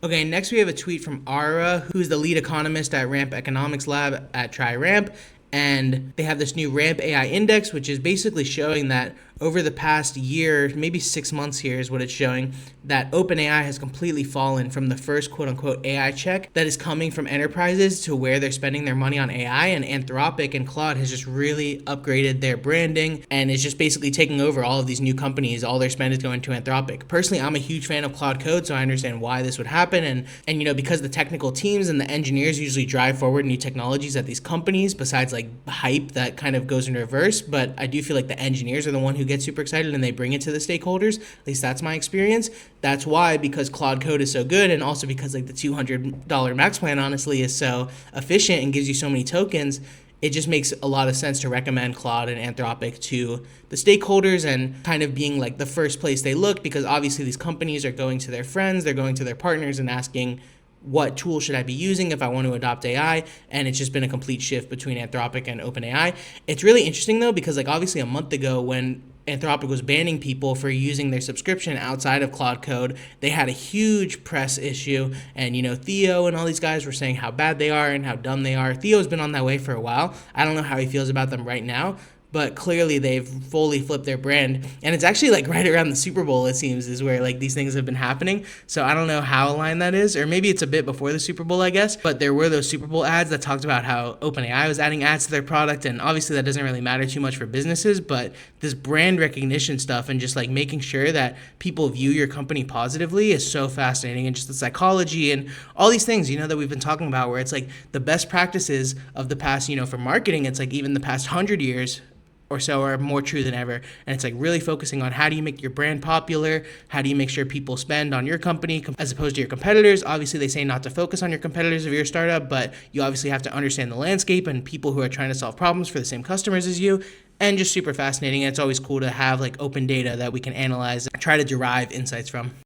Okay, next we have a tweet from Ara, who's the lead economist at Ramp Economics Lab at TriRamp. And they have this new Ramp AI index, which is basically showing that over the past year, maybe 6 months here is what it's showing, that OpenAI has completely fallen from the first quote unquote AI check that is coming from enterprises to where they're spending their money on AI. And Anthropic and Claude has just really upgraded their branding and is just basically taking over all of these new companies. All their spend is going to Anthropic. Personally, I'm a huge fan of Claude Code, so I understand why this would happen. And because the technical teams and the engineers usually drive forward new technologies at these companies, besides like hype that kind of goes in reverse. But I do feel like the engineers are the one who get super excited and they bring it to the stakeholders. At least that's my experience. That's why, because Claude Code is so good, and also because like the $200 max plan honestly is so efficient and gives you so many tokens, it just makes a lot of sense to recommend Claude and Anthropic to the stakeholders and kind of being like the first place they look, because obviously these companies are going to their friends, they're going to their partners and asking, what tool should I be using if I want to adopt AI? And it's just been a complete shift between Anthropic and OpenAI. It's really interesting though, because like obviously a month ago when Anthropic was banning people for using their subscription outside of Claude Code, they had a huge press issue. And, Theo and all these guys were saying how bad they are and how dumb they are. Theo's been on that way for a while. I don't know how he feels about them right now, but clearly they've fully flipped their brand. And it's actually like right around the Super Bowl, it seems, is where like these things have been happening. So I don't know how aligned that is, or maybe it's a bit before the Super Bowl, I guess. But there were those Super Bowl ads that talked about how OpenAI was adding ads to their product. And obviously that doesn't really matter too much for businesses, but this brand recognition stuff and just like making sure that people view your company positively is so fascinating. And just the psychology and all these things, that we've been talking about, where it's like the best practices of the past, for marketing, it's like even the past 100 years or so are more true than ever. And it's like really focusing on how do you make your brand popular? How do you make sure people spend on your company as opposed to your competitors? Obviously, they say not to focus on your competitors of your startup, but you obviously have to understand the landscape and people who are trying to solve problems for the same customers as you. And just super fascinating. And it's always cool to have like open data that we can analyze and try to derive insights from.